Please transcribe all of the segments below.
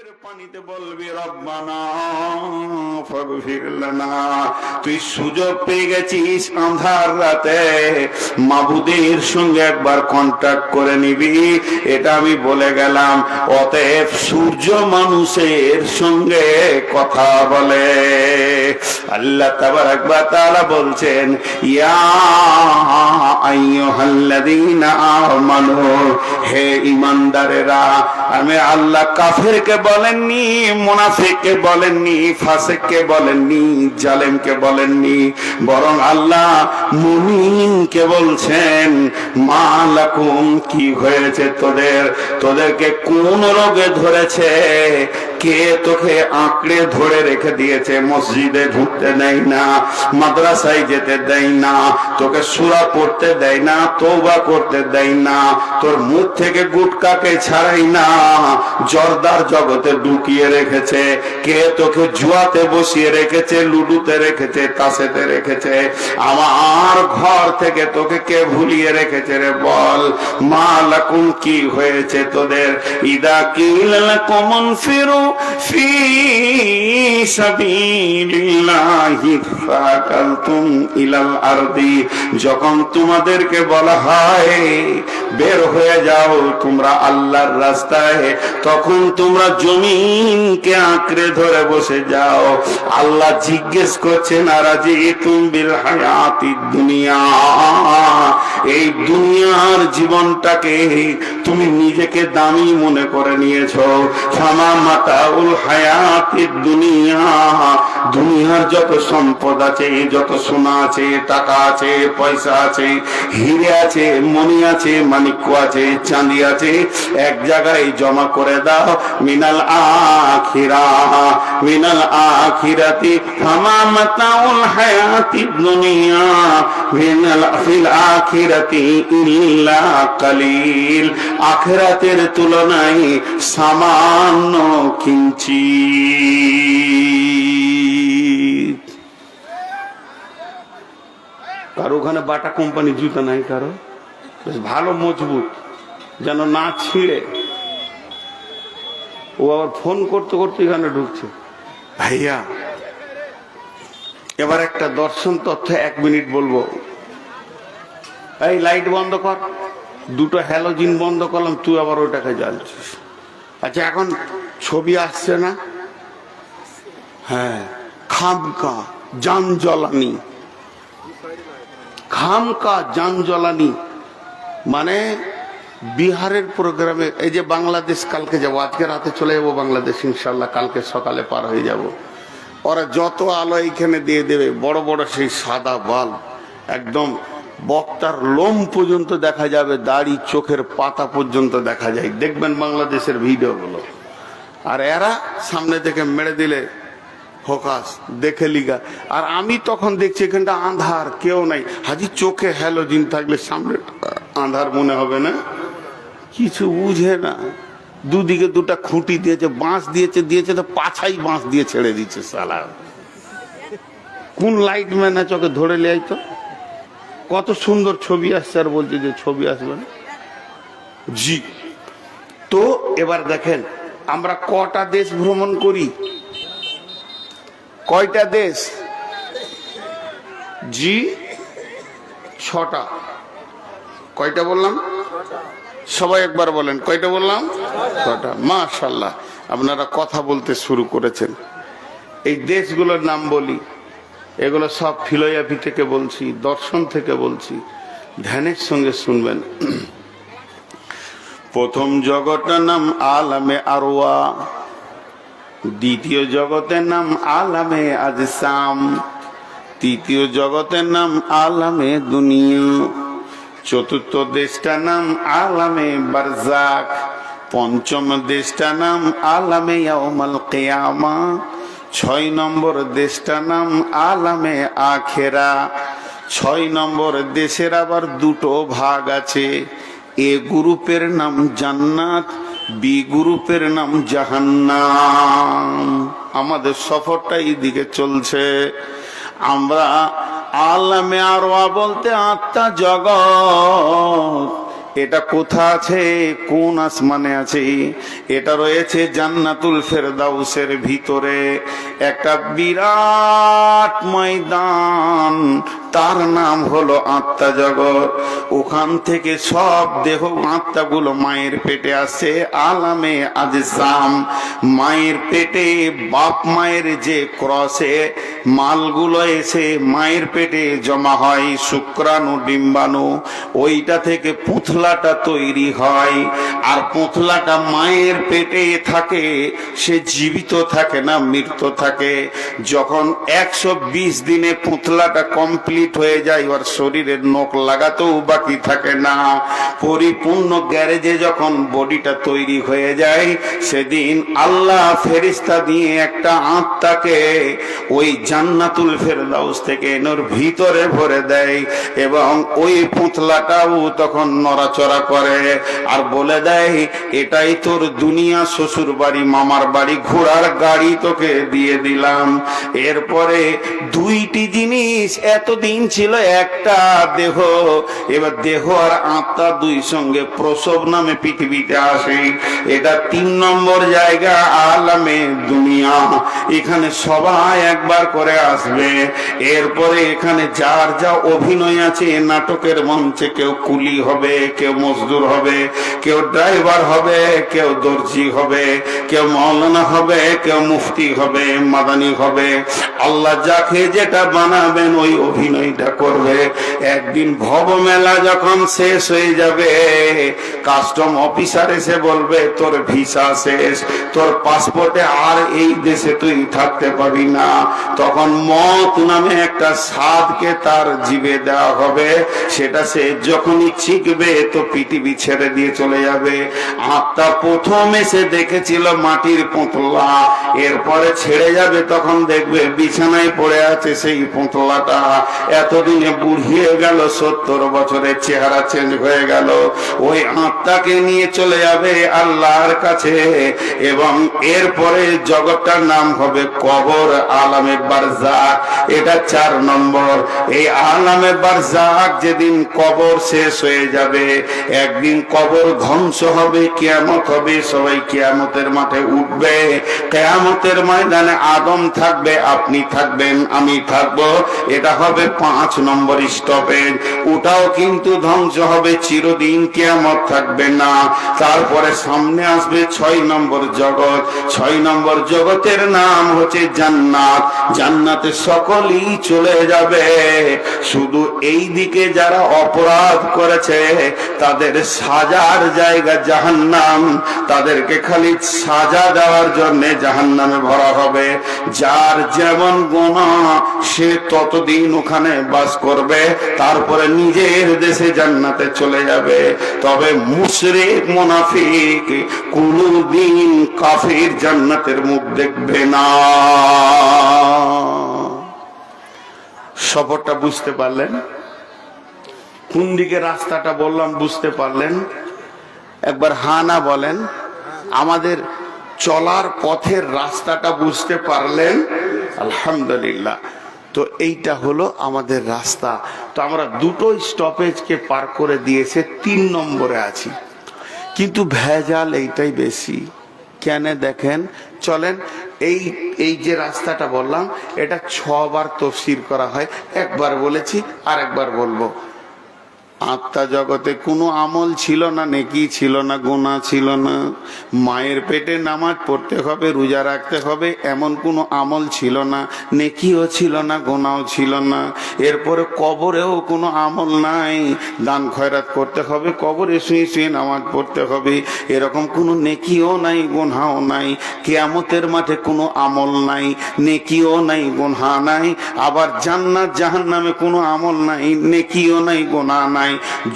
চোখের পানিতে বলবি রব্বানা ফাগফির লানা। তুই সুযোগ পেয়ে গেছিস আঁধার রাতে মাবুদের সঙ্গে একবার কন্টাক্ট করে নিবি, এটা আমি বলে গেলাম। অতএব সূর্য মানুষের সঙ্গে কথা বলে। আল্লাহ তাবারাক ওয়া তাআলা বলছেন, ইয়া আইয়ুহাল্লাযীনা আমানু, হে ঈমানদারেরা। আমি আল্লাহ কাফেরকে বলেননি, মুনাফিককে বলেননি, ফাসিককে বলেননি, জালেমকে বলেননি, বরং আল্লাহ মুমিনকে বলছেন, মা লাকুম, কি হয়েছে তোদের? তোদেরকে কোন রোগে ধরেছে? কে তোকে আঁকড়ে ধরে রেখে দিয়েছে? মসজিদে ঢুকতে দেয় না, মাদ্রাসায় যেতে দেয় না, তোকে সূরা পড়তে দেয় না, তওবা করতে দেয় না, তোর মুখ থেকে গুটকাকে ছাড়াই না, জর্দার জগতে ঢুকিয়ে রেখেছে। কে তোকে জুয়াতে বসিয়ে রেখেছে, লুডুতে রেখেছে, তাসেতে রেখেছে? আমার ঘর থেকে তোকে কে ভুলিয়ে রেখেছে রে? বল, মা লাকুম, কি হয়েছে তোদের? ইদা কিলা লাকুম ইনফিরু ফি সাবিলিল্লাহি ফাকালতুম ইলাল আরদি, যখন তোমাদেরকে বলা হয় বের হয়ে যাও তোমরা আল্লাহর রাস্তায়, তখন তোমরা জমিনকে আঁকড়ে ধরে বসে যাও। আল্লাহ জিজ্ঞেস করছেন, আরাজিতুম বিল হায়াতিদ দুনিয়া, এই দুনিয়ার জীবনটাকে তুমি নিজেকে দামি মনে করে নিয়েছো? ফামা মাতাউল হায়াতিদ দুনিয়া, দুনিয়ার যত সম্পদ আছে, যত সোনা আছে, টাকা আছে, পয়সা আছে, হিরে আছে, মণি আছে, মানিক্য আছে, চাঁদি আছে, এক জায়গায় জমা করে দাও। মিনাল আখিরা, মিনাল আখিরাতি ফামা মাতাউল হায়াতিদ দুনিয়া মিনাল ফিল আখিরাতি ইল্লা কালিল, আখিরাতের তুলনায় সামান্য কিঞ্চিত। কারো ওখানে বাটা কোম্পানি জুতা নাই? কারো বেশ ভালো মজবুত, যেন না ছিঁড়ে। ও আবার ফোন করতে করতে এখানে ঢুকছে। ভাইয়া, এবার একটা দর্শন তথ্য 1 মিনিট বলবো। এই লাইট বন্ধ কর, দুটো হ্যালোজিন বন্ধ করলাম, তুই আবার ওইটাকে জ্বালছিস। আচ্ছা, এখন ছবি আসছে না? হ্যাঁ, খামকা জান জ্বালানি, খামকা জান জ্বালানি মানে বিহারের প্রোগ্রামে। এই যে বাংলাদেশ কালকে যাবো, আজকে রাতে চলে যাবো বাংলাদেশ ইনশাল্লাহ, কালকে সকালে পার হয়ে যাব। ওরা যত আলো এইখানে দিয়ে দেবে, বড় বড় সেই সাদা বাল্ব, একদম বক্তার লোম পর্যন্ত দেখা যাবে, দাড়ি চোখের পাতা পর্যন্ত দেখা যায়। দেখবেন বাংলাদেশের ভিডিওগুলো। আর এরা সামনে থেকে মেরে দিলে ফোকাস দেখে লিগা। আর আমি তখন দেখছি এখানটা আন্ধার, কেউ নাই। হাজি চোখে হ্যালোজিন থাকলে সামনে আন্ধার মনে হবে না? কিছু বুঝে না। দুদিকে দুটা খুঁটি দিয়েছে, বাঁশ দিয়েছে, দিয়েছে তো পাছাই বাঁশ দিয়ে ছেড়ে দিচ্ছে সালা। কোন লাইট ম্যান চোখে ধরে লেই তো? কত সুন্দর ছবি আসছে, আর বলছে যে ছবি আসবে না। জি, তো এবার দেখেন আমরা কটা দেশ ভ্রমণ করি? কয়টা দেশ? জি, 6টা। কয়টা বললাম? সবাই একবার বলেন, কয়টা বললাম? 6টা। মাশাআল্লাহ, আপনারা কথা বলতে শুরু করেছেন। এই দেশগুলোর নাম বলি, এগুলো সব ফিলোসফি থেকে বলছি, দর্শন থেকে বলছি, ধ্যানের সঙ্গে শুনবেন। প্রথম জগতের নাম আলামে আরওয়া, দ্বিতীয় জগতের নাম আলামে আজসাম, তৃতীয় জগতের নাম আলামে দুনিয়া, চতুর্থ দেশটার নাম আলামে বারজাক, পঞ্চম দেশটার নাম আলামে ইয়াউমাল কিয়ামা, 6 নম্বর দেশটার নাম আলামে আখেরা। 6 নম্বর দেশের আবার 2টো ভাগ আছে। এ গ্রুপের নাম জান্নাত, বি গ্রুপের নাম জাহান্নাম। আমাদের সফরটা এইদিকে চলছে। আমরা আলামে আরওয়া বলতে আত্মা জগৎ, এটা কোথা আছে? কোন আসমানে আছে? এটা রয়েছে জান্নাতুল ফেরদাউসের ভিতরে। একটা বিরাট ময়দান, তার নাম হলো আত্মা জগৎ। ওখান থেকে সব দেহ আত্মাগুলো মায়ের পেটে আসে আলামে আজসাম। মায়ের পেটে বাপ মায়ের যে ক্রসে মালগুলো এসে মায়ের পেটে জমা হয়, শুক্রাণু ডিম্বাণু, ওইটা থেকে পুঁথলাটা তৈরি হয়। আর পুঁথলাটা মায়ের পেটে থাকে, সে জীবিত থাকে না, মৃত থাকে। যখন 120 দিনে পুঁথলাটা কমপ্লিট হয়ে যায়, ওর শরীরের নখ লাগাতেও বাকি থাকে না। পরিপূর্ণ গ্যারেজে যখন বডিটা তৈরি হয়ে যায়, সেদিন আল্লাহ ফেরেশতা দিয়ে একটা আত্মাকে ওই জান্নাতুল ফেরদাউস থেকে এর ভিতরে ভরে দেয়, এবং ওই পুঁথলাটাও তখন নড়াচড়া করে আর বলে দেয়, এটাই তোর দুনিয়া, শ্বশুর বাড়ি, মামার বাড়ি, ঘোড়ার গাড়ি তোকে দিয়ে দিলাম। এরপরে দুইটি জিনিস, এতদিন ছিল একটা দেহ, এবার দেহ আর আত্মা দুই সঙ্গে প্রসব নামে পৃথিবীতে আসে। এটা 3 নম্বর জায়গা, আলামে দুনিয়া। এখানে সবাই একবার করে আসবে। এরপরে এখানে যার যা অভিনয় আছে নাটকের মঞ্চে, কেউ কুলি হবে, কেউ মজদুর হবে, কেউ ড্রাইভার হবে, কেউ দর্জি হবে, কেউ মাওলানা হবে, কেউ মুফতি হবে, মাদানি হবে। আল্লাহ যাকে যেটা বানাবেন ওই অভিনয়টা করবে। একদিন ভব মেলা যখন শেষ হয়ে যাবে, কাস্টম অফিসার এসে বলবে, তোর ভিসা শেষ, তোর পাসপোর্টে আর এই দেশে তুই থাকতে পারবি না। তখন মত নামে একটা স্বাদকে তার জিভে দেওয়া হবে, সেটা সে যখনই শিখবে তো পৃথিবী ছেড়ে দিয়ে চলে যাবে। আত্মা প্রথম এসে দেখেছিল মাটির পুঁতলা, এরপরে ছেড়ে যাবে, তখন দেখবে বিছানায় পড়ে আছে সেই পুঁতলাটা। এতদিনে বুড়িয়ে গেল, 70 বছরের চেহারা চেঞ্জ হয়ে গেল। ওই আত্মাকে নিয়ে চলে যাবে আল্লাহর কাছে, এবং এরপরে জগৎটার নাম হবে কবর, আলামে বারজাখ। এটা 4 নম্বর। এই আলামে বারজাখ যেদিন কবর শেষ হয়ে যাবে, একদিন কবর ধ্বংস হবে, কিয়ামত হবে, সবাই কিয়ামতের মাঠে উঠবে। কিয়ামতের ময়দানে আদম থাকবে, আপনি থাকবেন, আমি থাকবো। এটা হবে 5 নম্বর স্টপেজ। ওটাও কিন্তু ধ্বংস হবে, চিরদিন কিয়ামত থাকবে না। তারপরে সামনে আসবে 6 নম্বর জগৎ। 6 নম্বর জগতের নাম হচ্ছে জান্নাত। জান্নাতে সকলেই চলে যাবে, শুধু এই দিকে যারা অপরাধ করেছে তাদের সাজার জায়গা জাহান্নাম, তাদেরকে খালি সাজা দেওয়ার জন্য জাহান্নামে ভরা হবে। যার যেমন গুনাহ সে ততদিন ওখানে বাস করবে, তারপরে নিজের দেশে জান্নাতে চলে যাবে। তবে মুশরিক মুনাফিক কোনদিন কাফির জান্নাতের মুখ দেখবে না। সফরটা বুঝতে পারলেন? কোন দিকে রাস্তাটা বললাম বুঝতে পারলেন? একবার হ্যাঁ না বলেন। আমাদের চলার পথের রাস্তাটা বুঝতে পারলেন? আলহামদুলিল্লাহ। তো এইটা হলো আমাদের রাস্তা। তো আমরা দুটো স্টপেজকে পার করে দিয়েছে, 3 নম্বরে আছি, কিন্তু ভেজাল এইটাই বেশি। কেন দেখেন, চলেন এই যে রাস্তাটা বললাম এটা 6 বার তফসির করা হয়। একবার বলেছি, আর একবার বলবো। আত্মা জগতে কোনো আমল ছিল না, নেকি ছিল না, গুনাহ ছিল না। মায়ের পেটে নামাজ পড়তে হবে, রোজা রাখতে হবে, এমন কোনো আমল ছিল না, নেকিও ছিল না, গুনাহও ছিল না। এরপরে কবরেও কোনো আমল নাই, দান খয়রাত করতে হবে, কবরে শুয়ে শুয়ে নামাজ পড়তে হবে, এরকম কোনো নেকিও নাই, গুনাহও নাই। কিয়ামতের মাঠে কোনো আমল নাই, নেকিও নাই, গুনাহ নাই। আবার জান্নাত জাহান্নামে কোনো আমল নাই, নেকিও নাই, গুনাহ নাই।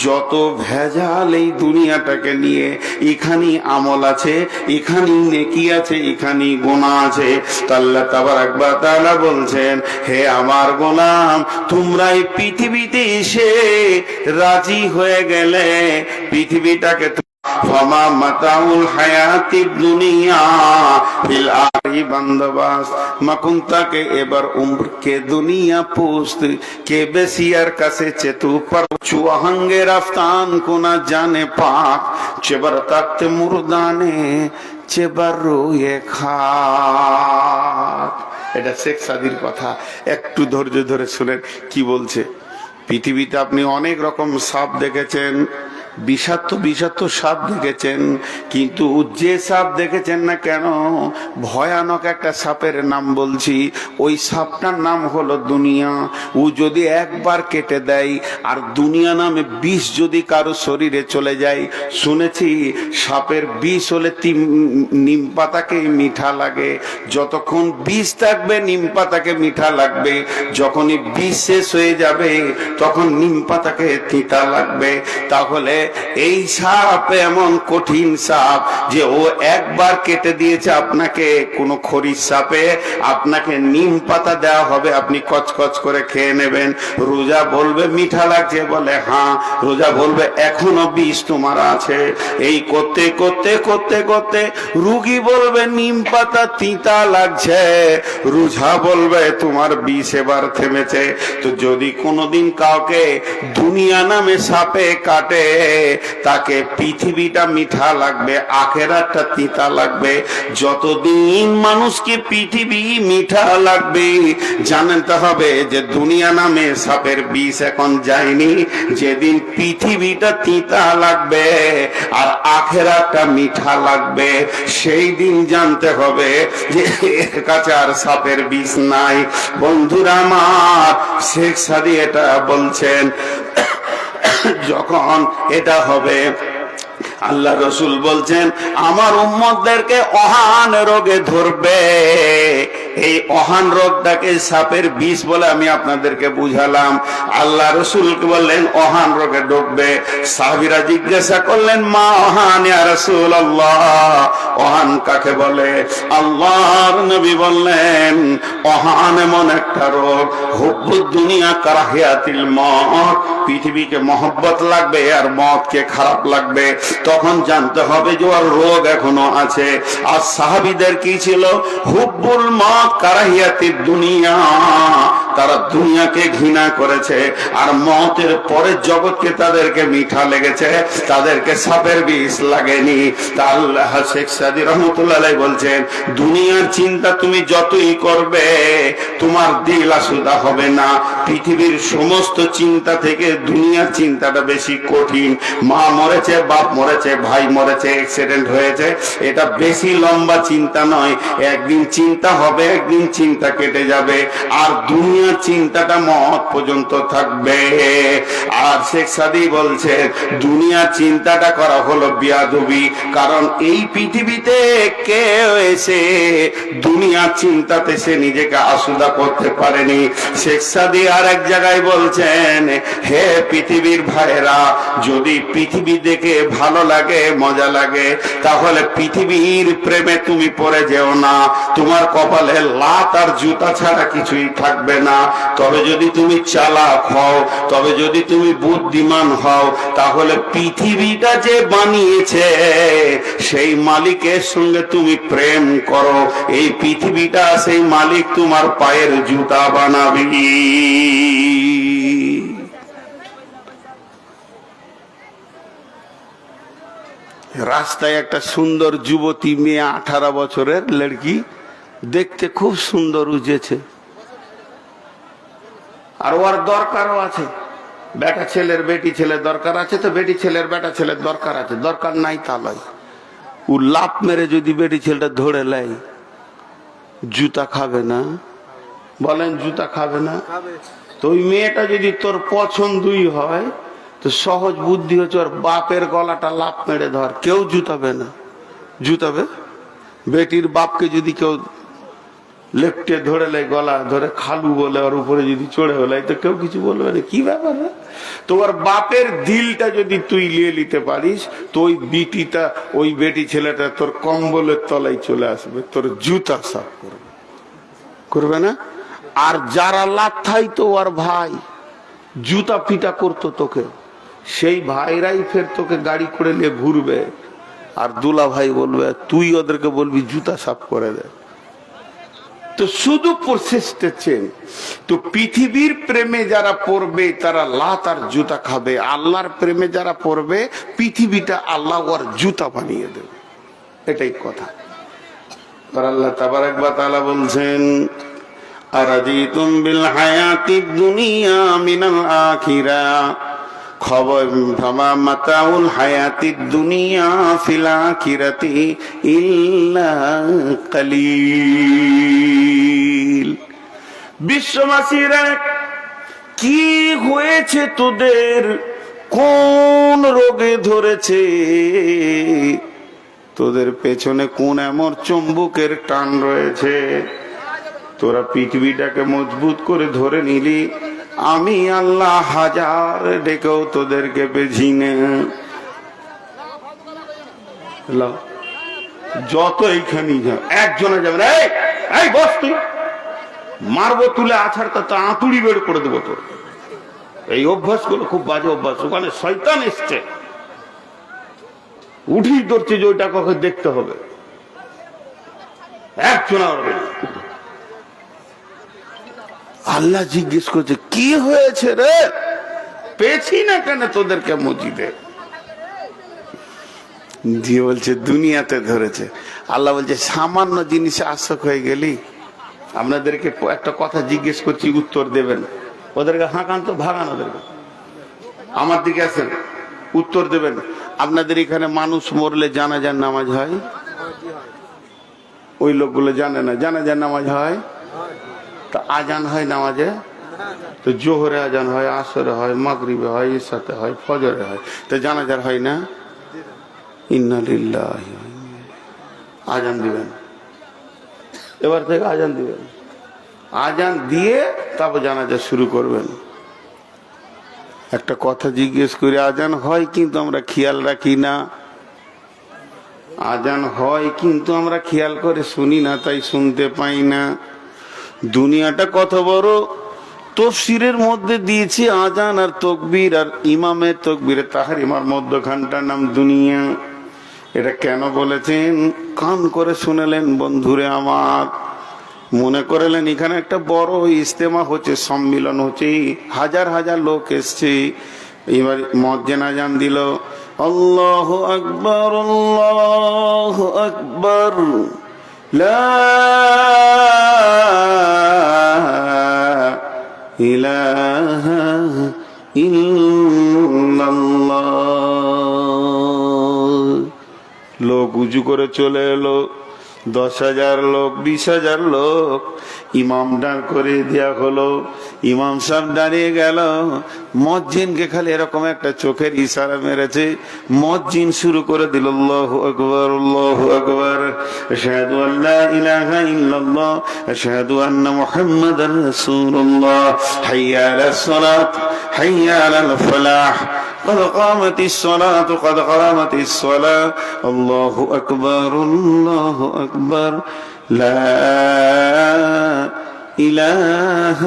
যত ভেজাল এই দুনিয়াটাকে নিয়ে, এখানেই আমল আছে, এখানেই নেকি আছে, এখানেই গুনাহ আছে। আল্লাহ তাবারক ওয়া তাআলা বলছেন, হে আমার গোলাম, তোমরা এই পৃথিবীতে এসে রাজি হয়ে গেলে, পৃথিবীটাকে ফামা মাতাউল হায়াতিদ দুনিয়া ফিল ভাই বান্দবাস মাকুন্তাকে এবার উম্র কে দুনিয়া পোস্ত কে বেসিয়ার কাছে চেতু पर चुहंगे रफ्तान कुना जाने पाक चेबर तख्त मुर्दाने चेबर रोए खाक। এটা শেখ সাদির কথা, একটু ধৈর্য ধরে শুনেন কি বলছে। পৃথিবীতে আপনি অনেক রকম সাপ দেখেছেন, বিষাক্ত বিষাক্ত সাপ দেখেছেন, কিন্তু যে সাপ দেখেছেন না কেন, ভয়ানক একটা সাপের নাম বলছি, ওই সাপটার নাম হলো দুনিয়া। ও যদি একবার কেটে দেয় আর দুনিয়া নামে বিষ যদি কারো শরীরে চলে যায়, শুনেছি সাপের বিষ হলে নিম পাতাকে মিঠা লাগে, যতক্ষণ বিষ থাকবে নিম পাতাকে মিঠা লাগবে, যখনই বিষ শেষ হয়ে যাবে তখন নিম পাতাকে তিতা লাগবে। তাহলে এই সাপ এমন কঠিন সাপ যে ও একবার কেটে দিয়েছে আপনাকে, কোন খরির সাপে আপনাকে নিম পাতা দেওয়া হবে, আপনি কচকচ করে খেয়ে নেবেন। রোজা বলবে মিঠা লাগছে, বলে হ্যাঁ। রোজা বলবে এখনো বিষ তোমার আছে। এই করতে করতে করতে করতে রুগী বলবে নিম পাতা তিতা লাগছে, রোজা বলবে তোমার বিষ এবার থেমেছে। তো যদি কোনোদিন কাউকে দুনিয়া নামে সাপে কাটে, তাকে পৃথিবীটা মিঠা লাগবে, আখেরাতটা তিতা লাগবে। যতদিন মানুষকে পৃথিবী মিঠা লাগবে, জানতে হবে যে দুনিয়া নামে সাপের বিষ এখন যায়নি। যেদিন পৃথিবীটা তিতা লাগবে আর আখেরাতটা মিঠা লাগবে, সেই দিন জানতে হবে যে এর কাছে আর সাপের বিষ নাই। বন্ধুরা আমার, শেখ সাদি এটা বলছেন, যখন এটা হবে আল্লাহ রসুল বলছেন আমার উম্মতদেরকে অহান রোগে ধরবে। এই অহান রোগটাকে সাপের বিষ বলে আমি আপনাদেরকে বুঝালাম। আল্লাহ রসুলকে বললেন অহান রোগে ঢুকবে। সাহাবীরা জিজ্ঞাসা করলেন মা অহান ইয়া রাসূলুল্লাহ, অহান কাকে বলে? আল্লাহর নবী বললেন অহান এমন একটা রোগ, হুব্বুদ দুনিয়া কারাহিয়াতিল মউত, পৃথিবীকে মহব্বত লাগবে আর মওতকে খারাপ লাগবে। তখন জানতে হবে যে ওর রোগ এখনো আছে। আর সাহাবীদের কি ছিল? হুব্বুল মউত কারাহিয়াতিদ দুনিয়া, তারা দুনিয়াকে ঘৃণা করেছে আর মওতের পরের জগৎকে তাদেরকে মিঠা লেগেছে, তাদেরকে সাপের বিষ লাগেনি। তা আল্লাহ শেখ সাদি রহমতুল্লাহ আলাইহি বলছেন দুনিয়ার চিন্তা তুমি যতই করবে তোমার দিল আসুদা হবে না। পৃথিবীর সমস্ত চিন্তা থেকে দুনিয়ার চিন্তাটা বেশি কঠিন। মা মরেছে, বাপ মরেছে, ভাই মরেছে, অ্যাক্সিডেন্ট হয়েছে, এটা বেশি লম্বা চিন্তা নয়। একদিন চিন্তা হবে, একদিন চিন্তা কেটে যাবে, আর দুনিয়ার চিন্তাটা মওত পর্যন্ত থাকবে। আর শেখ সাদি বলছে দুনিয়ার চিন্তাটা করা হলো বিয়াদবি, কারণ এই পৃথিবীতে কেউ এসে দুনিয়ার চিন্তাতে সে নিজেকে আসুদা করতে পারেনি। শেখ সাদি আর এক জায়গায় বলছেন হে পৃথিবীর ভাইরা, যদি পৃথিবী দেখে ভালো লাগে, মজা লাগে, তাহলে পৃথিবীর প্রেমে তুমি পড়ে যেও না। তোমার কপালে লাত আর জুতা ছাড়া কিছুই থাকবে না। তবে যদি তুমি চালাক হও, তবে যদি তুমি বুদ্ধিমান হও, তাহলে পৃথিবীটা যে বানিয়েছে সেই মালিকের সঙ্গে তুমি প্রেম করো। এই পৃথিবীটা সেই মালিক তোমার পায়ের জুতা বানাবি। রাস্তায় একটা সুন্দর যুবতী মেয়ে, 18 বছরের লড়কি, দেখতে খুব সুন্দর উজেছে, আর ওর দরকারও আছে। বেটা ছেলের বেটি ছেলের দরকার আছে, তো বেটি ছেলের বেটা ছেলের দরকার আছে, দরকার নাই তা লয়। ও লাফ মেরে যদি বেটি ছেলেটা ধরে লাই, জুতা খাবে না? বলেন জুতা খাবে না? তো ওই মেয়েটা যদি তোর পছন্দই হয়, তো সহজ বুদ্ধি হচ্ছে ওর বাপের গলাটা লাফ মেরে ধর, কেউ জুতাবে না। জুতাবে? বেটির বাপকে যদি কেউ লেপটে ধরে লাই, গলা ধরে খালু বলে, ওর উপরে যদি চড়ে হলাই, তো কেউ কিছু বলবে না। কি ব্যাপার? তোমার বাপের দিলটা যদি তুই নিয়ে নিতে পারিস, তো ওই বিটিটা, ওই বেটি ছেলেটা তোর কম্বলের তলায় চলে আসবে, তোর জুতা সাফ করবে, করবে না? আর যারা লাথাই তো ওর ভাই জুতা পিটা করতো তোকে, সেই ভাইরাই ফের তোকে গাড়ি করে নিয়ে ঘুরবে। আর দুলা ভাই বলবে, তুই ওদেরকে বলবি জুতা সাফ করে দে। তো শুধু প্রসেসটা চেঞ্জ। তো পৃথিবীর প্রেমে যারা পড়বে তারা লাত আর জুতা খাবে, আল্লাহর প্রেমে যারা পড়বে পৃথিবীটা আল্লাহ ওর জুতা বানিয়ে দেবে, এটাই কথা। আর আল্লাহ তাবারাক ওয়া তাআলা বলছেন, আরাদিতুম বিল হায়াতিদ দুনিয়া মিনাল আখিরাহ খবর ফামা মাতাউল হায়াতিদ দুনিয়া ফিল আখিরাতি ইল্লা কালিল। বিশ্ববাসীরা, কি হয়েছে তোদের? কোন রোগে ধরেছে তোদের? পেছনে কোন এমন চুম্বকের টান রয়েছে? তোরা পৃথিবীটাকে মজবুত করে ধরে নিলি, আমি আল্লাহ হাজার ডেকেও তোদেরকে পেছি না। যত এইখানেই যাও, একজনে যাবে না, এই বস তুই, মারবো তুলে আছাড় তা আঁতুড়ি বের করে দেবো তোর। এই অভ্যাস গুলো খুব বাজে অভ্যাস। ওখানে শয়তান এসছে, উঠি ধরছে যে ওইটা কখন দেখতে হবে, একজনা হবে না। আল্লাহ জিজ্ঞেস করছে, কি হয়েছে রে? পেছি না কেন তোদেরকে মসজিদে? দিয়ে বলছে দুনিয়াতে ধরেছে। আল্লাহ বলছে, সামান্য জিনিসে আশক হয়ে গেলি? আপনাদেরকে একটা কথা জিজ্ঞেস করছি, উত্তর দেবেন। ওদেরকে হাঁকান তো, ভাগান ওদেরকে, আমার দিকে আসেন, উত্তর দেবেন। আপনাদের এখানে মানুষ মরলে জানাজার নামাজ হয়? ওই লোকগুলো জানে না জানাজার নামাজ হয়। তা আজান হয় নামাজে? তো জোহরে আজান হয়, আসরে হয়, মাগরিবে হয়, ইশাতে হয়, ফজরে হয়। তো জানাজার হয় না? ইন্না লিল্লাহি ওয়া ইন্না ইলাইহি। আজান দিবেন, এবার থেকে আজান দিবেন, আজান দিয়ে তারপর জানাজা শুরু করবেন। একটা কথা জিজ্ঞেস করি, আজান হয় কিন্তু আমরা খেয়াল রাখি না। আজান হয় কিন্তু আমরা খেয়াল করে শুনি না, তাই শুনতে পাই না। দুনিয়াটা কত বড়! তাফসীরের মধ্যে দিয়েছি আজান আর তাকবীর আর ইমামের তাকবীরে তাহরিমার মধ্যখানটার নাম দুনিয়া। এটা কেন বলেছেন কান করে শুনেলেন বন্ধুরে আমার, মনে করলেন এখানে একটা বড় ইজতেমা হচ্ছে, সম্মিলন হচ্ছে, হাজার হাজার লোক এসছে। এবার মুয়াজ্জিন আজান দিল, আল্লাহু আকবার, আল্লাহু আকবার, লা ইলাহা ইল্লাল্লাহ। লোক উজু করে চলে এলো, 10,000 লোক, 20,000 লোক। ইমাম ডাক করে দেয়া হলো, ইমাম সাহেব দাঁড়িয়ে গেল। মুয়াজ্জিনকে খালি এরকম একটা চোখের ইশারা মেরেছে, মুয়াজ্জিন শুরু করে দিল, আল্লাহু আকবার, আল্লাহু আকবার, আশহাদু আল্লা ইলাহা ইল্লাল্লাহ, আশহাদু আন্না মুহাম্মাদার রাসূলুল্লাহ, হাইয়া আলাস সালাত, হাইয়া আলাল ফালাহ, قد قامت الصلاة، قد قامت الصلاة، الله أكبر، الله أكبر، لا إله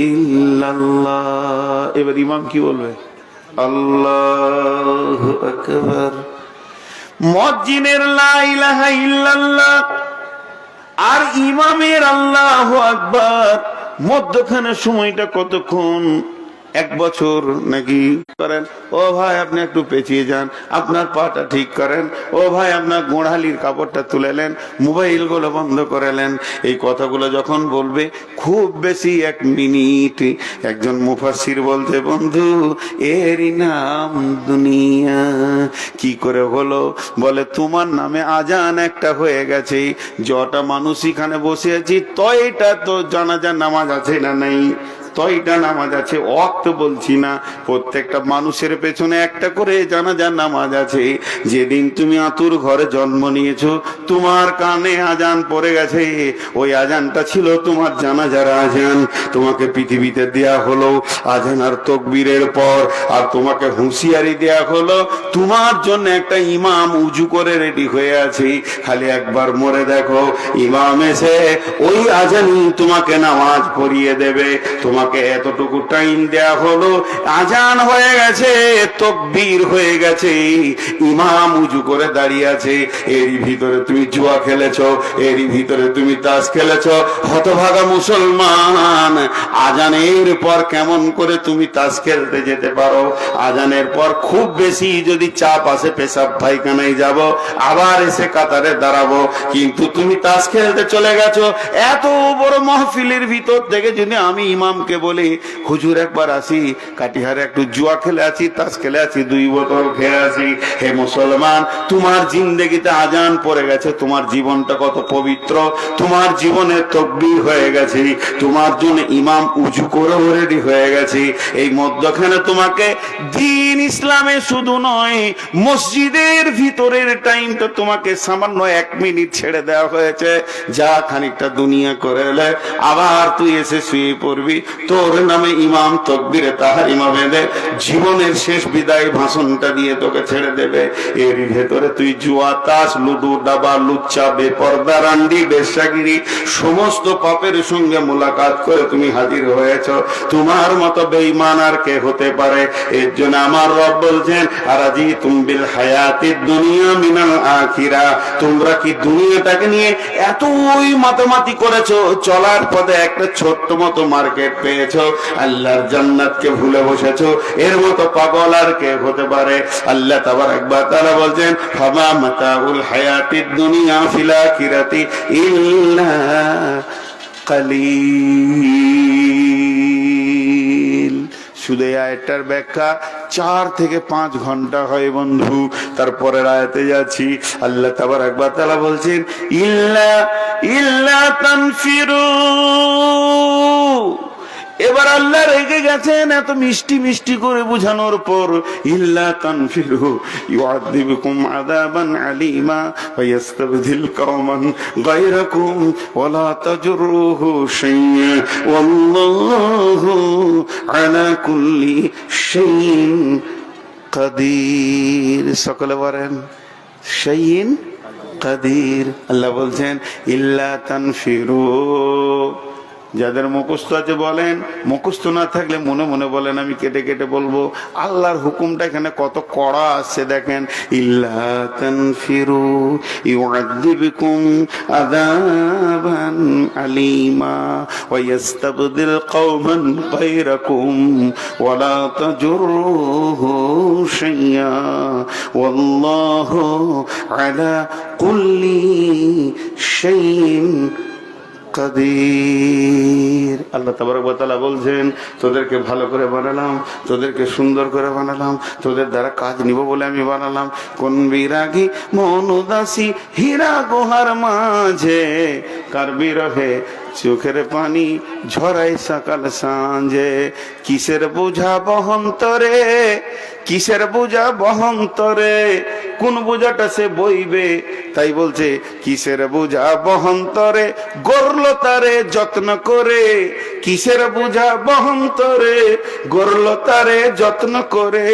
إلا الله। এবার ইমাম কি বলবে? আল্লাহু আকবার। মুয়াজ্জিনের লা ইলাহা ইল্লাল্লাহ আর ইমামের আল্লাহু আকবার, মধ্যখানে সময়টা কতক্ষণ? 1 বছর নাকি? করেন, ও ভাই আপনি একটু পেঁচিয়ে যান, আপনার পাটা ঠিক করেন, ও ভাই আপনার গোড়ালির কাপড়টা তুলেলেন, মোবাইল গুলো বন্ধ করেলেন। এই কথাগুলো যখন বলবে খুব বেশি 1 মিনিট। একজন মুফাসসির বলতে, বন্ধু এরই নাম দুনিয়া। কি করে হলো? বলে তোমার নামে আজান একটা হয়ে গেছে, যটা মানুষ এখানে বসে আছি তয়টা তো জানাজার নামাজ আছে না নাই? তয়টা নামাজ আছে, ওয়াক্ত বলছি না, প্রত্যেকটা মানুষের পেছনে একটা করে জানাজার নামাজ আছে। যেদিন তুমি আতুর ঘরে জন্ম নিয়েছো তোমার কানে আজান পড়ে গেছে, ওই আজানটা ছিল তোমার জানাজার আজান। তোমাকে পৃথিবীতে দেয়া হলো আজান আর তাকবীরের পর, আর তোমাকে হুঁশিয়ারি দেয়া হলো তোমার জন্য একটা ইমাম উজু করে রেডি হয়ে আছে, খালি একবার মরে দেখো, ইমাম এসে ওই আজানই তোমাকে নামাজ পড়িয়ে দেবে। তোমার তোমাকে এতটুকু টাইম দেয়া হলো, আজান হয়ে গেছে, তাকবীর হয়ে গেছে, ইমাম উজু করে দাঁড়িয়ে আছে, এরই ভিতরে তুমি জুয়া খেলেছো, এরই ভিতরে তুমি তাস খেলেছো। হতভাগা মুসলমান, আজানের পর কেমন করে তুমি তাস খেলতে যেতে পারো? আজানের পর খুব বেশি যদি চাপ আসে পেশাব পায়খানায় যাব, আবার এসে কাতারে দাঁড়াবো, কিন্তু তুমি তাস খেলতে চলে গেছো। এত বড় মাহফিলের ভিতর থেকে যদি আমি ইমামকে বলি, হুজুর একবার আসি, কাটিহারে একটু জুয়া খেলে আছি, তাস খেলে আছি, 2 বোতল খেয়ে আসি। হে মুসলমান, তোমার জিন্দেগিতে আজান পড়ে গেছে, তোমার জীবনটা কত পবিত্র, তোমার জীবনে তাকবীর হয়ে গেছে, তোমার জন্য ইমাম উজু করে রেডি হয়ে গেছে। এই মধ্যখানে তোমাকে দ্বীন ইসলামে শুধু নয়, মসজিদের ভিতরের টাইমটা তোমাকে সামান্য 1 মিনিট ছেড়ে দেওয়া হয়েছে। যা খানিকটা দুনিয়া করে এলে আবার তুই এসে শুয়ে পড়বি, তোর নামে ইমাম তাকবীরে তাহরিমা বেঁধে জীবনের শেষ বিদায় ভাষণটা দিয়ে তোকে ছেড়ে দেবে। এর ভেতরে তুই জুয়া, তাস, লুডু, ডাবা, লুচ্চা, বেপর্দা, রান্ডি, বেশ্যাগিরি সমস্ত পাপের সঙ্গে মোলাকাত করে তুমি হাজির হয়েছ। তোমার মতো বেঈমান আর কে হতে পারে? এর জন্য আমার রব বলছেন, আরাজি তুমবিল হায়াতিদ দুনিয়া মিনাল আখিরা, তোমরা কি দুনিয়াটাকে নিয়ে এতই মাতামাতি করেছো, চলার পথে একটা ছোট্ট মতো মার্কেট পেয়েছো, আল্লাহর জান্নাতকে ভুলে বসেছো। এর মতো পাগল আর কে হতে পারে? আল্লাহ তাবারক ওয়া তাআলা বলছেন, ফামা মাতাউল হায়াতিদ দুনিয়া ফিল আখিরাতি ইল্লা কালিল। শুধু এই আয়াতটার ব্যাখ্যা 4 থেকে 5 ঘন্টা হয় বন্ধু। তারপরের আয়াতে যাচ্ছি, আল্লাহ তাবারক ওয়া তাআলা বলছেন, ইল্লা তানফিরু। এবার আল্লাহ রেগে গেছেন এত মিষ্টি মিষ্টি করে বুঝানোর পর, ইল্লা তানফিরু ইউআযিবুকুম আযাবান আলীমা ওয়া ইস্তাবদিল কওমান গায়রাকুম ওয়া লা তাজরুহু শাইয়্যা ওয়াল্লাহু আলা কুল্লি শাইইন কাদির। সকলে বলেন শাইইন কাদির। আল্লাহ বলছেন ইল্লা তানফিরু। যাদের মুখস্থ আছে বলেন, মুখস্থ না থাকলে মনে মনে বলেন, আমি কেটে কেটে বলবো। আল্লাহর হুকুমটা এখানে কত কড়া আসছে দেখেন, ইল্লা তানফিরু ইউআযিবকুম আযাবান আলীমা ওয়া ইস্তাবদিল কওমান গায়রাকুম ওয়া লা তাজরুহু শাইয়্যা ওয়াল্লাহু আলা কুল্লি শাইইন কাদির। আল্লাহ তাবারক ওয়া তাআলা বলছেন, তোদেরকে ভালো করে বানালাম, তোদেরকে সুন্দর করে বানালাম, তোদের দ্বারা কাজ নিব বলে আমি বানালাম। কোন বিরাগী মন উদাসী হীরা গুহার মাঝে, কার বিরহে চোখের পানি ঝরাই সকাল সাঁঝে। কিসের বোঝা বহন্তরে, কিসের বোঝা বহন্তরে, কোন বোঝাটা সে বইবে? তাই বলছে কিসের বোঝা বহন্তরে, গড়ল তারে যত্ন করে। কিসের বোঝা বহন্তরে, গড়ল তারে যত্ন করে,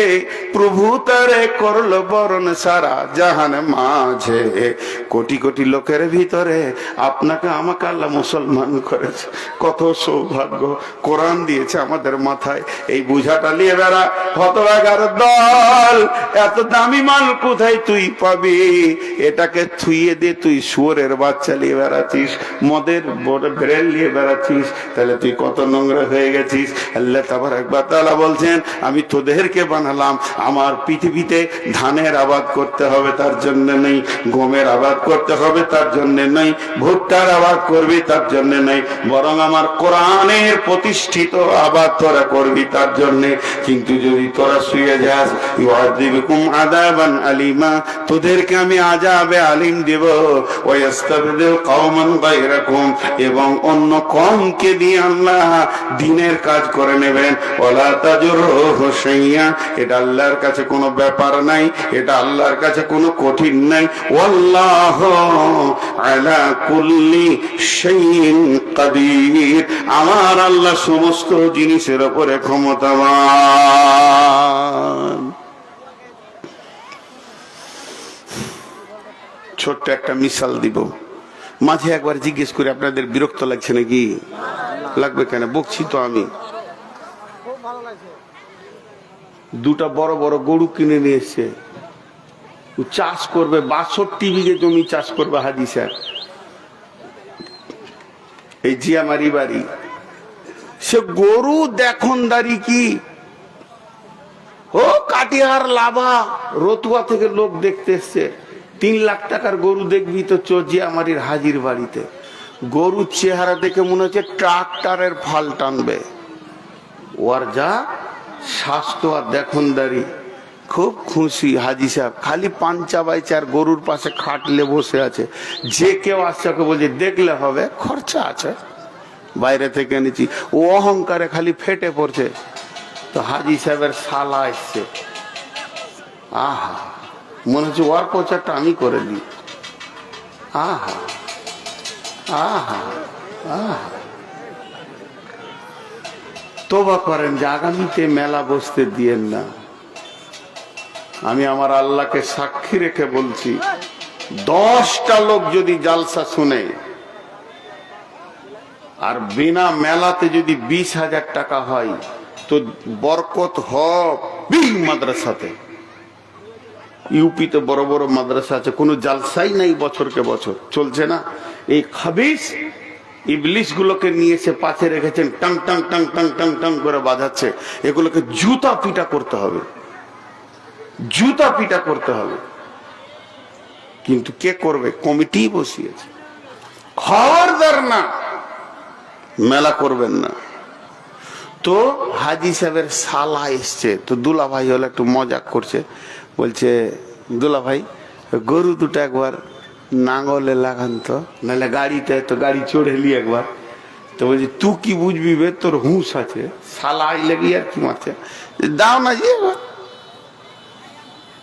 প্রভু তারে করল বরণ সারা জাহান মাঝে। কোটি কোটি লোকের ভিতরে আপনাকে আমাকে আল্লাহ মুসলমান করেছে। কত সৌভাগ্য, কোরআন দিয়েছে আমাদের মাথায়। এই বোঝাটা নিয়ে বেড়া, হতভাগার দল, এত দামি মাল কোথায় তুই পাবি? এটাকে থুইয়ে দিয়ে তুই শুয়োরের বাচ্চা নিয়ে বেড়াচ্ছিস, মদের বড় ব্রেল নিয়ে বেড়াচ্ছিস, তাহলে তুই কত নোংরা হয়ে গেছিস। আল্লাহ তাবারক ওয়া তাআলা বলছেন, আমি তোদেরকে বানালাম, আমার পৃথিবীতে ধানের আবাদ করতে হবে তার জন্য নেই, গমের আবাদ করতে হবে তার জন্য নেই, ভুট্টার আবাদ করবি তার জন্য নেই, বরং আমার কোরআনের প্রতিষ্ঠিত আবাদ তোরা করবি তার জন্য। কিন্তু যদি তোরা শুয়ে যাস, ইউআযিবুকুম আযাবান আলীমা, তোদেরকে আমি আযাবে আলিম দেব, ওয়া ইস্তাবদিল কওমান গায়রাকুম, এবং অন্য কওমকে দিয়ে আল্লাহ দ্বীনের কাজ করে নেবেন। ওয়ালা তাজরুহু শাইয়্যা, এটা আল্লাহর কাছে কোনো ব্যাপার নাই, এটা আল্লাহর কাছে কোনো কঠিন নাই। ওয়াল্লাহু আলা কুল্লি শাইইন কাদির, আমার আল্লাহ সমস্ত জিনিসের উপরে ক্ষমতাবান। ছোট্ট একটা মিসাল দিব, মাঝে একবার জিজ্ঞেস করে আপনাদের বিরক্ত লাগছে নাকি? লাগবে কেন, বকছি তো আমি। দুটা বড় বড় গরু কিনে নিয়ে এসছে, ও চাষ করবে, 62 বিঘে জমি চাষ করবে হাজি সাহেব, এই জিয়ামারি বাড়ি। সে গরু দেখনদারি কি, ও কাটিহার লাভা রতুয়া থেকে লোক দেখতে এসছে, 3 লাখ টাকার গরু দেখবি তো জিয়ামারির হাজির বাড়িতে। গরুর চেহারা দেখে মনে হচ্ছে ট্রাক্টরের ফাল টানবে। ওর যা স্বাস্থ্য আর দেখনদারি, খুব খুশি হাজি সাহেব, খালি পাঞ্চা বাইছে আর গরুর পাশে খাটলে বসে আছে। যে কেউ আসছে ওকে বলছে দেখলে হবে, খরচা আছে, বাইরে থেকে এনেছি। ও অহংকারে খালি ফেটে পড়ছে। তো হাজি সাহেবের শালা এসছে, আহা মনে হচ্ছে ওর প্রচারটা আমি করে দিই। আহা আহা আহা, তোবা করেন যে আগামীতে মেলা বসতে দিয়েন না। আমি আমার আল্লাহকে সাক্ষী রেখে বলছি, 10টা লোক যদি জালসা শুনে আর বিনা মেলাতে যদি 20,000 টাকা হয় তো বরকত হবে মাদ্রাসাতে। ইউপিতে বড় বড় মাদ্রাসা আছে, কোনো জালসাই নাই, বছরকে বছর চলছে না। এই খাবিস ইবলিশ গুলোকে নিয়ে এসে পাশে রেখেছেন, tongue tongue tongue tongue tongue tongue করে বাজাচ্ছে। এগুলোকে জুতা পিটা করতে হবে, জুতা পিটা করতে হবে। কিন্তু কে করবে? কমিটি বসিয়েছে। খবরদার না, মেলা করবেন না। তো হাজি সাহেবের শালা এসছে, তো দুলা ভাই হলো একটু মজাক করছে, বলছে দুলা ভাই গরু দুটো একবার নাঙ্গলে লাগান তো, নাহলে গাড়িতে, তো গাড়ি চড়ে এলি একবার। তো বলছি তুই কি বুঝবি বে, তোর হুঁশ আছে, শালা আইলে গিয়ে আর কি মারছে, দাও না যে।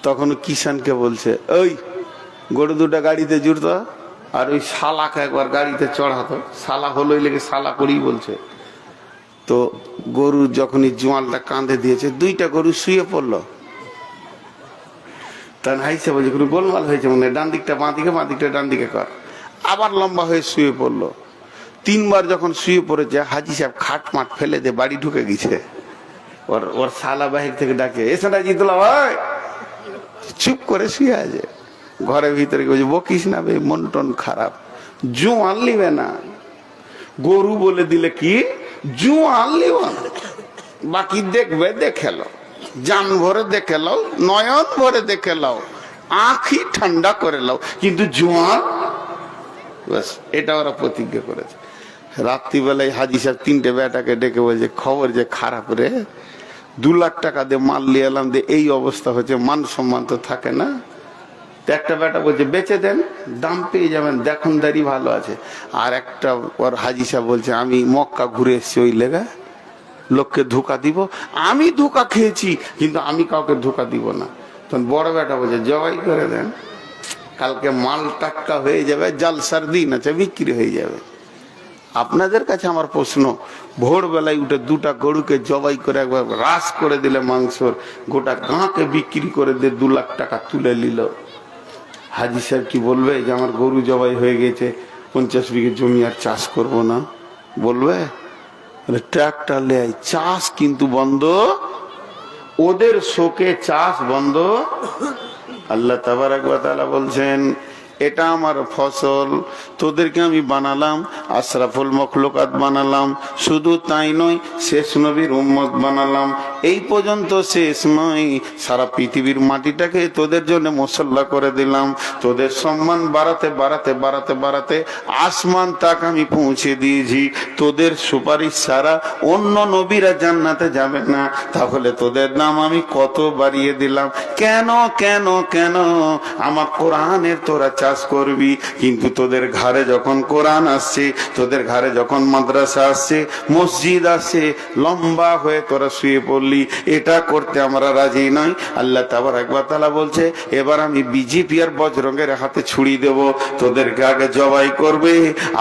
তখন কিষানকে বলছে ওই গরু দুটা গাড়িতে জুড়তো আর ওই শালাকে একবার গাড়িতে চড়াতো। শালা হলোই লেগে শালা করেই বলছে। তো গরু যখনই জোয়ালটা কাঁধে দিয়েছে, 2টা গরু শুয়ে পড়লো। তখন হাইসে বলছে কোনো গোলমাল হয়েছে মনে হয়, ডান দিকটা বাঁ দিকে, বাঁ দিকটা ডান দিকে কর। আবার লম্বা হয়ে শুয়ে পড়লো। 3বার যখন শুয়ে পড়েছে, হাজি সাহেব খাট মাঠ ফেলে দিয়ে বাড়ি ঢুকে গেছে। ওর শালা বাহির থেকে ডাকে, এসে না জিতলা ভাই, চুপ করে শুয়ে আছে ঘরের ভিতরে। বলছে বকিস না বে, মন টন খারাপ, জোয়ান লিবে না। গরু বলে দিলে কি জোয়ান লিব না, বাকি দেখবে দেখে লো, জান ভরে দেখে লাও, নয়ন ভরে দেখে লাও, আঁখি ঠান্ডা করে লাও, কিন্তু জোয়ান ব্যাস। এটা ওরা প্রতিজ্ঞা করেছে। রাত্রিবেলায় হাজি সাহেব 3টে বেটাকে ডেকে বলছে খবর যে খারাপ রে, 2 লাখ টাকা দিয়ে মাল নিয়ে এলাম, দিয়ে এই অবস্থা হচ্ছে, মান সম্মান তো থাকে না। একটা বেটা বলছে বেচে দেন, দাম পেয়ে যাবেন, দেখনদারি ভালো আছে। আর একটা ওর হাজি সাহেব বলছে আমি মক্কা ঘুরে এসছি, ওই লেগা লোককে ধোকা দিব। আমি ধোকা খেয়েছি, কিন্তু আমি কাউকে ধোকা দিব না। তখন বড় বেটা বলছে জবাই করে দেন, কালকে মাল টাটকা হয়ে যাবে, জালসার দিন আছে, বিক্রি হয়ে যাবে। আপনাদের কাছে আমার প্রশ্ন, ভোরবেলায় উঠে 2টা গরুকে জবাই করে একবার রাস করে দিলে মাংসর, গোটা গাঁকে বিক্রি করে দিয়ে 2 লাখ টাকা তুলে নিল। হাজি সাহেব কি বলবে যে আমার গরু জবাই হয়ে গেছে, 50 বিঘে জমি আর চাষ করব না? বলবে? ট্রাক্টর লে চাষ কিন্তু বন্ধ, ওদের শোকে চাষ বন্ধ। আল্লাহ তাবারক ওয়া তাআলা বলছেন এটা আমার ফসল, তোদেরকে আমি বানালাম, আশরাফুল মখলুকাত বানালাম, শুধু তাই নয় শেষ নবীর উম্মত বানালাম। এই পর্যন্ত শেষ নয়, সারা পৃথিবীর মাটিটাকে তোদের জন্য মুসল্লা করে দিলাম। তোদের সম্মান বাড়াতে বাড়াতে বাড়াতে বাড়াতে আসমান তাক আমি পৌঁছে দিয়েছি। তোদের সুপারিশ ছাড়া অন্য নবীরা জান্নাতে যাবে না। তাহলে তোদের নাম আমি কত বাড়িয়ে দিলাম। কেন কেন কেন? আমার কোরআনের তোরা চাষ করবি, কিন্তু তোদের ঘরে যখন কোরআন আসছে, তোদের ঘরে যখন মাদ্রাসা আসছে, মসজিদ আসছে, লম্বা হয়ে তোরা শুয়ে পড়লি। এটা করতে আমরা রাজি নই। আল্লাহ তাবারক ওয়া তাআলা বলছে এবার আমি বিজেপি আর বজরঙ্গের হাতে ছুরি দেব, তোদেরকে আগে জবাই করবে।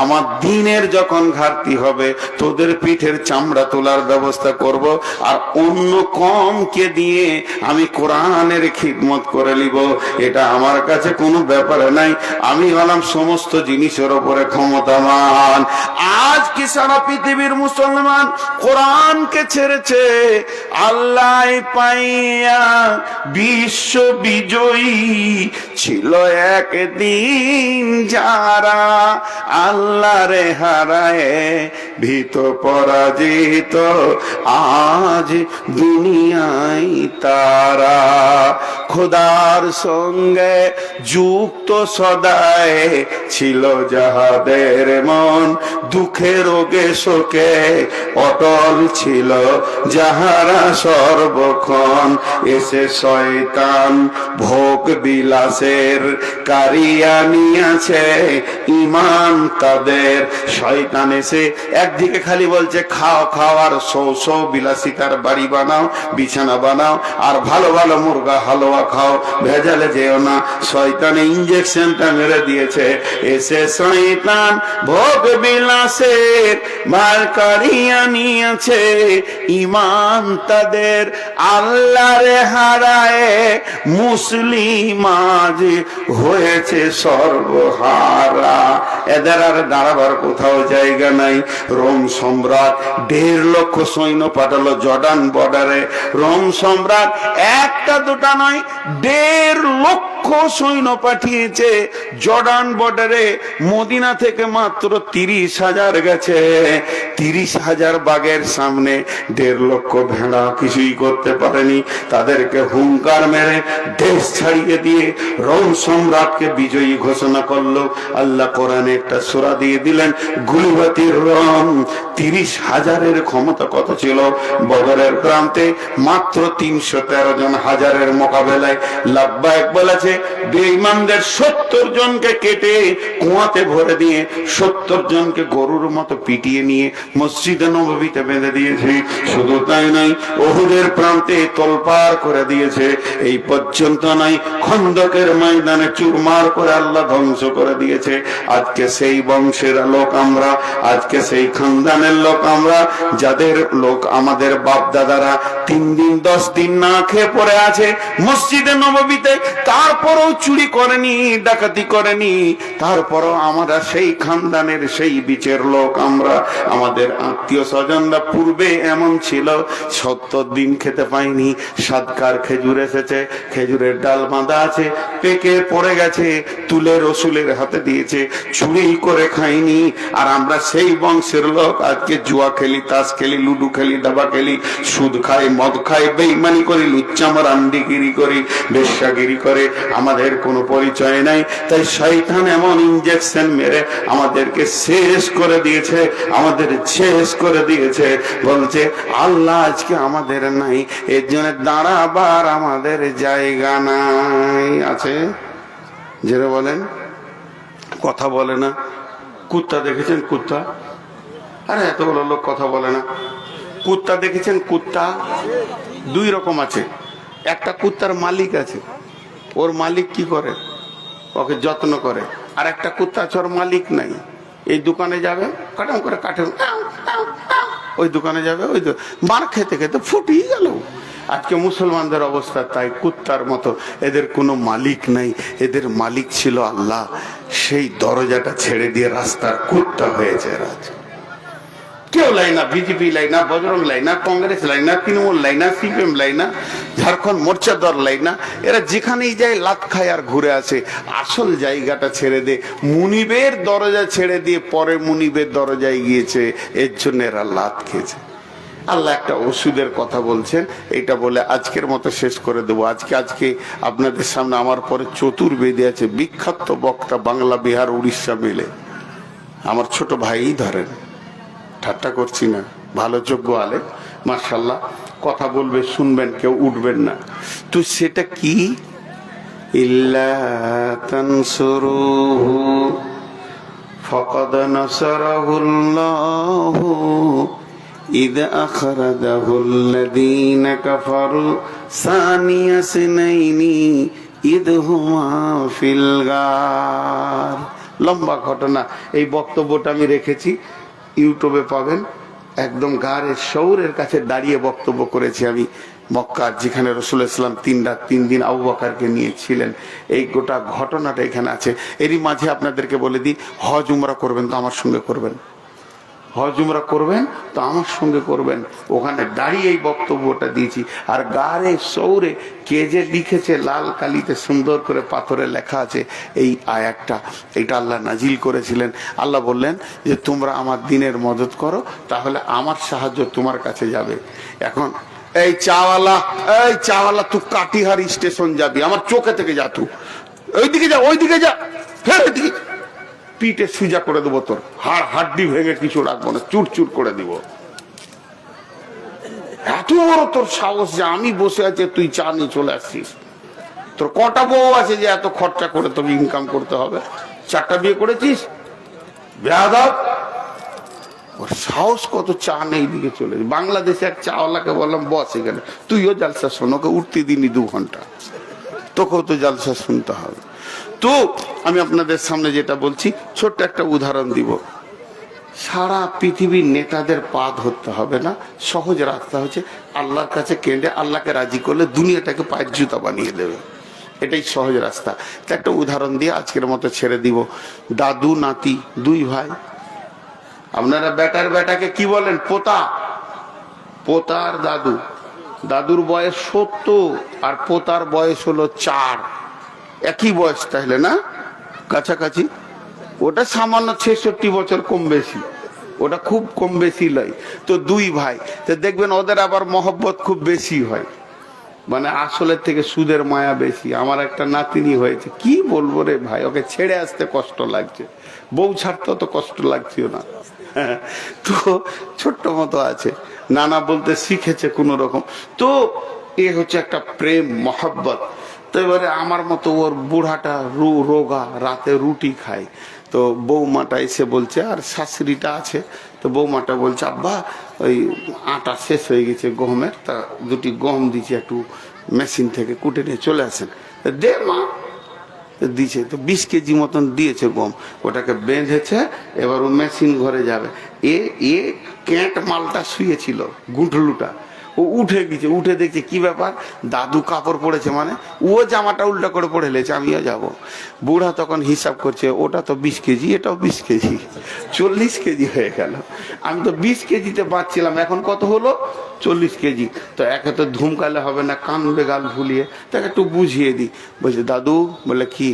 আমার দিনের যখন ঘাটতি হবে, তোদের পিঠের চামড়া তোলার ব্যবস্থা করব, আর অন্য কমকে দিয়ে আমি কোরআনের খিদমত করে নিব। এটা আমার কাছে কোনো ব্যাপার নাই। আমি হলাম সমস্ত জিনিসের উপরে ক্ষমতাবান। আজ কি সারা পৃথিবীর মুসলমান কোরআনকে ছেড়েছে? আল্লাহ পাইয়া বিশ্ব বিজয়ী ছিল একদিন যারা, আল্লাহরে হারায় ভীত পরাজিত আজ দুনিয়ায় তারা। খোদার সঙ্গে যুক্ত সদায় ছিল যাহাদের মন, দুঃখে রোগে শোকে অটল ছিল যাহারা সর্বক্ষণ। এসে শয়তান ভোগ বিলাসের কারিয়া নিয়েছে ইমান তাদের। শয়তান এসে একদিকে খালি বলছে খাও খাও আর সৌ সৌ বিলাসিতার বাড়ি বানাও, বিছানা বানাও, আর ভালো ভালো মুরগা হালুয়া খাও, ভেজালে যেও না। শয়তানে ইঞ্জেকশনটা মেরে দিয়েছে। এসে শয়তান ভোগ বিলাসের মাল কারিয়া নিয়েছে ইমান তাদের। আল্লাহরে হারায় মুসলিম আজ হয়েছে সর্বহারা। এদের আর দাঁড়াবার কোথাও জায়গা নাই। রোম সম্রাট 1.5 লক্ষ সৈন্য পাঠালো জর্ডান বর্ডারে। রোম সম্রাট একটা দুটা নয়, 1.5 লক্ষ সৈন্য পাঠিয়েছে জর্ডান বর্ডারে। মদিনা থেকে মাত্র 30,000 গেছে। 30,000 বাঘের সামনে 1.5 লক্ষ ভেড়া কিছুই করতে পারেনি। তাদেরকে হুঙ্কার মেরে দেশ ছাড়িয়ে দিয়ে রোম সম্রাটকে বিজয়ী ঘোষণা করলো। আল্লাহ কোরআনে একটা সূরা দিয়ে দিলেন, গুলিবাতির রোম। 30,000-এর ক্ষমতা কত ছিল? বদরের প্রান্তে মাত্র 313 জন হাজারের মোকাবেলায় লাব্বাইক বলেছে। বেঈমানদের 70 জনকে কেটে কুয়াতে ভরে দিয়ে 70 জনকে গরুর মতো পিটিয়ে নিয়ে মসজিদে নববীতে বেঁধে দিয়েছে। শুধু তাই নয়, উহুদের প্রান্তে তোলপাড় করে দিয়েছে। এই পর্যন্ত নয়, খন্দকের ময়দানে চুরমার করে আল্লাহ ধ্বংস করে দিয়েছে। আজকে সেই বংশের লোক আমরা, আজকে সেই খানদানের লোক আমরা, যাদের লোক আমাদের বাপ দাদারা 3 দিন 10 দিন না খেয়ে পড়ে আছে মসজিদে নববীতে, তারপরও চুরি করেনি, ডাকাতি করেনি। তারপরও আমরা সেই খানদানের সেই বীচের লোক আমরা। আমাদের আত্মীয় স্বজনরা পূর্বে এমন ছিল, 70 দিন খেতে পাইনি। সাদকার খেজুর এসেছে, খেজুরের ডাল বাঁধা আছে, পেকে পড়ে গেছে, তুলে রসুলের হাতে দিয়েছে, চুরি করে খাইনি। আর আমরা সেই বংশের লোক আজকে জুয়া খেলি, তাস খেলি, লুডু খেলি, দাবা খেলি, সুদ খাই, মদ খাই, বেঈমানি করি, লুচ্চামার আন্ডিগিরি করি, বেশ্যাগিরি করে। আমাদের কোনো পরিচয় নাই। তাই শয়তান এমন ইঞ্জেকশন মেরে আমাদেরকে শেষ করে দিয়েছে, আমাদের শেষ করে দিয়েছে। বলছে আল্লাহ আজকে আমাদের নাই, এর জন্য দাঁড়াবার আমাদের জায়গা নাই। আছে যেটা বলেন কথা বলে না। কুত্তা দেখেছেন? কুত্তা, আরে এতগুলো লোক কথা বলে না। কুত্তা দেখেছেন? কুত্তা 2 রকম আছে। একটা কুত্তার মালিক আছে, ওর মালিক কি করে? ওকে যত্ন করে। আর একটা কুত্তা আছে, ওর মালিক নাই। এই দোকানে যাবে, কাটাম করে কাটে, ওই দোকানে যাবে, ওই মার খেতে খেতে ফুটিয়ে গেল। আজকে মুসলমানদের অবস্থা তাই, কুত্তার মতো। এদের কোনো মালিক নাই, এদের মালিক ছিল আল্লাহ। সেই দরজাটা ছেড়ে দিয়ে রাস্তার কুত্তা হয়েছে রাজ। কেউ লাই না, বিজেপি লাই না, বজরং লাই না, কংগ্রেস লাই না, তৃণমূল লাই না, সিপিএম লাই না, ঝাড়খণ্ড মোর্চা দল লাই না। এরা যেখানেই যায় লাত খায় আর ঘুরে আসে। আসল জায়গাটা ছেড়ে দে, মুনিবের দরজা ছেড়ে দিয়ে পরে মুনিবের দরজায় গিয়েছে। এর জন্য এরা লাত খেয়েছে। আল্লাহ একটা ওষুধের কথা বলছেন, এটা বলে আজকের মতো শেষ করে দেবো। আজকে আপনাদের সামনে আমার পরে চতুর্বেদী আছে, বিখ্যাত বক্তা, বাংলা, বিহার, উড়িষ্যা মিলে। আমার ছোট ভাই ধরেন, ঠাট্টা করছি না, ভালো যোগ্য আলে, মাশাআল্লাহ। কথা বলবে, শুনবেন, কেউ উঠবেন না। তো সেটা কি? ইল্লা তানসুরুহু ফাকাদ নাসারাহুল্লাহু إذ أخرجه الذين كفروا ثاني اثنين إذ هما في الغار। লম্বা ঘটনা। এই বক্তব্যটা আমি রেখেছি, ইউটিউবে পাবেন। একদম গারের শৌরের কাছে দাঁড়িয়ে বক্তব্য করেছি আমি, মক্কা, যেখানে রাসূলুল্লাহ সাল্লাল্লাহু আলাইহি ওয়াসাল্লাম 3 রাত 3 দিন আবু বকরকে নিয়েছিলেন। এই গোটা ঘটনাটা এখানে আছে। এরই মাঝে আপনাদেরকে বলে দিই, হজ উমরা করবেন তো আমার সঙ্গে করবেন। হজ উমরা করবেন তো আমার সঙ্গে করবেন। ওখানে দাঁড়িয়ে এই বক্তব্যটা দিয়েছি। আর গারে সৌরে কে যে লিখেছে লাল কালিতে সুন্দর করে পাথরে লেখা আছে এই আয়াতটা, এটা আল্লাহ নাজিল করেছিলেন। আল্লাহ বললেন যে তোমরা আমার দিনের মদত করো, তাহলে আমার সাহায্য তোমার কাছে যাবে। এখন এই চাওয়ালা তুই কাটিহার স্টেশন যাবি, আমার চোখে থেকে যা, তুই ওইদিকে যা, ওইদিকে যা, হ্যাঁ ওইদিকে, পিঠে সুজা করে দেবো, তোর হাড্ডি ভেঙে কিছু রাখবো না, চুর চুর করে দিব। এত বড় তোর সাহস যে আমি বসে আছি তুই চা নিয়ে চলে আসছিস। তোর কটা বউ আছে যে এত খরচা করে তোকে ইনকাম করতে হবে? 4টা বিয়ে করেছিস, বেয়াদব। ওর সাহস কত, চা নেই দিকে চলে। বাংলাদেশে এক চাওয়ালাকে বললাম বস এখানে, তুইও জালসা শোন, ওকে উঠতে দিনই 2 ঘন্টা, তোকেও তো জালসা শুনতে হবে। তো আমি আপনাদের সামনে যেটা বলছি, ছোট্ট একটা উদাহরণ দিব। সারা পৃথিবীর নেতাদের পা ধরতে হবে না, সহজ রাস্তা হচ্ছে আল্লাহর কাছে কেঁদে আল্লাহকে রাজি করলে দুনিয়াটাকে পায়ের জুতা বানিয়ে দেবে। এটাই সহজ রাস্তা। তো একটা উদাহরণ দিয়ে আজকের মতো ছেড়ে দিব। দাদু নাতি 2 ভাই। আপনারা বেটাকে কি বলেন? পোতা। পোতার দাদু, দাদুর বয়স 70 আর পোতার বয়স হলো 4। একই বয়স তাহলে না, কাছাকাছি। ওটা সামান্য 66 বছর কম বেশি, ওটা খুব কম বেশি লয়। তো 2 ভাই, তো দেখবেন ওদের আবার মহব্বত খুব বেশি হয়, মানে আসলের থেকে সুদের মায়া বেশি। আমার একটা নাতিনি হয়েছে, কি বলবো রে ভাই, ওকে ছেড়ে আসতে কষ্ট লাগছে, বউ ছাড়তে তো কষ্ট লাগছিল না। তো ছোট্ট মতো আছে, নানা বলতে শিখেছে কোন রকম। তো এ হচ্ছে একটা প্রেম মহব্বত। তো এবারে আমার মতো ওর বুড়াটা রোগা, রাতে রুটি খায়। তো বৌমাটা এসে বলছে, আর শাশুড়িটা আছে, তো বৌমাটা বলছে আব্বা ওই আটা শেষ হয়ে গেছে গহমের, তা 2টি গম দিচ্ছে, একটু মেশিন থেকে কুটে নিয়ে চলে আসেন। দে মা, দিয়েছে। তো 20 কেজি মতন দিয়েছে গম, ওটাকে বেঁধেছে, এবার ও মেশিন ঘরে যাবে। এ ক্যাঁট মালটা শুয়েছিল, গুঁটলুটা, ও উঠে গেছে, উঠে দেখছে কি ব্যাপার, দাদু কাপড় পরেছে, মানে ও জামাটা উল্টা করে পরে লেছে, আমিও যাব। বুড়া তখন হিসাব করছে, ওটা তো 20 কেজি, এটাও 20 কেজি, 40 কেজি হয়ে গেল। আমি তো 20 কেজিতে বাঁচছিলাম, এখন কত হলো? 40 কেজি। তো একে তো ধুমকালে হবে না, কানবে গাল ভুলিয়ে, তাকে একটু বুঝিয়ে দিই। বলছে দাদু, বলে কি,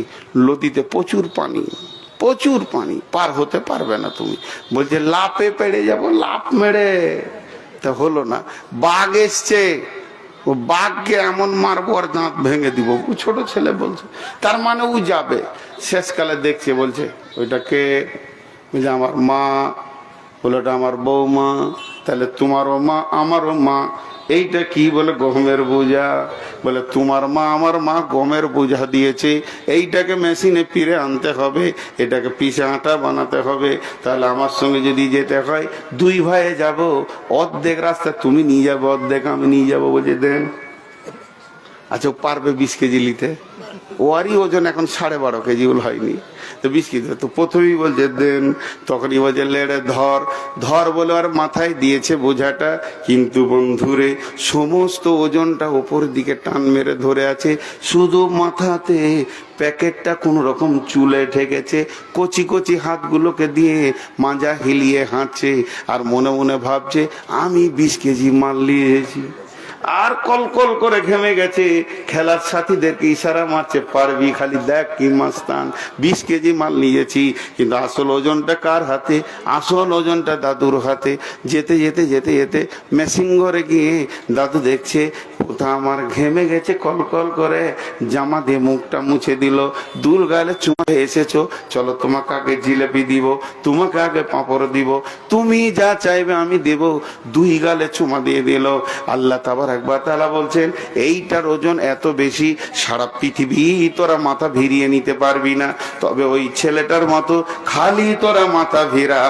নদীতে প্রচুর পানি, প্রচুর পানি, পার হতে পারবে না তুমি। বলছে লাফে পেড়ে যাব, লাফ মেরে। তা হলো না, বাঘ এসছে, ও বাঘকে এমন মারবো আর দাঁত ভেঙে দিব। ছোট ছেলে বলছে, তার মানে ও যাবে। শেষকালে দেখছে, বলছে ওইটাকে, বলছে আমার মা। বলে ওটা আমার বৌমা। তাহলে তোমারও মা আমারও মা। এইটা কি? বলে গমের বোঝা। বলে তোমার মা আমার মা গমের বোঝা দিয়েছে, এইটাকে মেশিনে পিড়ে আনতে হবে, এটাকে পিষে আটা বানাতে হবে। তাহলে আমার সঙ্গে যদি যেতে হয় 2 ভাইয়ে যাব, অর্ধেক রাস্তা তুমি নিয়ে যাবো, অর্ধেক আমি নিয়ে যাবো। বলছে দেন। আচ্ছা পারবে 20 কেজি নিতে? ওয়ারই ওজন এখন 12.5 কেজি হয়নি, তো 20 কেজি। তো প্রথমেই বলছে দেন, তখনই বলছে লেড়ে ধর ধর, বলে আর মাথায় দিয়েছে বোঝাটা। কিন্তু বন্ধুরে সমস্ত ওজনটা ওপর দিকে টান মেরে ধরে আছে, শুধু মাথাতে প্যাকেটটা কোন রকম চুলে ঠেকেছে। কচি কচি হাতগুলোকে দিয়ে মাজা হিলিয়ে হাঁটছে, আর মনে মনে ভাবছে আমি 20 কেজি মাল নিয়েছি। আর কল কল করে ঘেমে গেছে, খেলার সাথীদেরকে ইশারা মারছে, পারবি, খালি দেখ কি মাস্তান, 20 কেজি মাল নিয়েছি। কিন্তু আসল ওজনটা কার হাতে? আসল ওজনটা দাদুর হাতে। যেতে যেতে যেতে যেতে মেশিন ঘরে গিয়ে দাদু দেখছে কোথা আমার ঘেমে গেছে, কল কল করে জামা দিয়ে মুখটা মুছে দিল। দূর গালে চুমা এসেছো, চলো তোমাকে আগে জিলেপি দিব, তোমাকে আগে পাঁপড় দিব, তুমি যা চাইবে আমি দেব। 2 গালে চুমা দিয়ে দিল। আল্লাহ তাবারক ওয়া তাআলা বলছেন এইটার ওজন এত বেশি, সারা পৃথিবী তোরা মাথা ভিড়িয়ে নিতে পারবি না। তবে ওই ছেলেটার মতো খালি তোরা মাথা ভিড়া,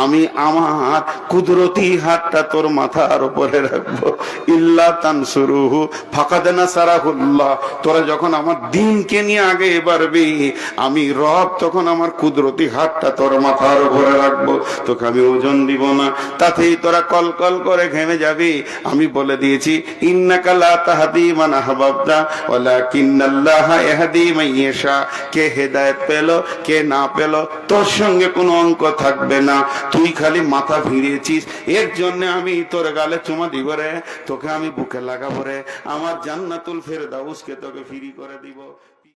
আমি আমার কুদরতি হাতটা তোর মাথার উপরে রাখবো। ইল্লা তানসুরুহু ফাকাদ নাসারাহুল্লাহ। তোরা যখন আমার দ্বীনকে নিয়ে আগে বাড়বি, আমি রব তখন আমার কুদরতি হাতটা তোর মাথার উপরে রাখবো, তোকে আমি ওজন দিব না। তাতেই তোরা কল কল করে ঘেমে যাবি। আমি বলে দিয়েছি ইন্নাকা লা তাহদি মান আহবাবতা ওয়ালাকিন্নাল্লাহা ইয়াহদি মান ইয়াশা। কে হেদায়েত পেল কে না পেল তোর সঙ্গে কোনো অঙ্ক থাকবে না, তুই খালি মাথা ভিড়িয়েছিস, এর জন্য আমি তোর গালে চুমা দিব রে, তোকে আমি বুকে লাগাবো রে, আমার জান্নাতুল ফেরদাউসকে তোকে ফ্রি করে দিব।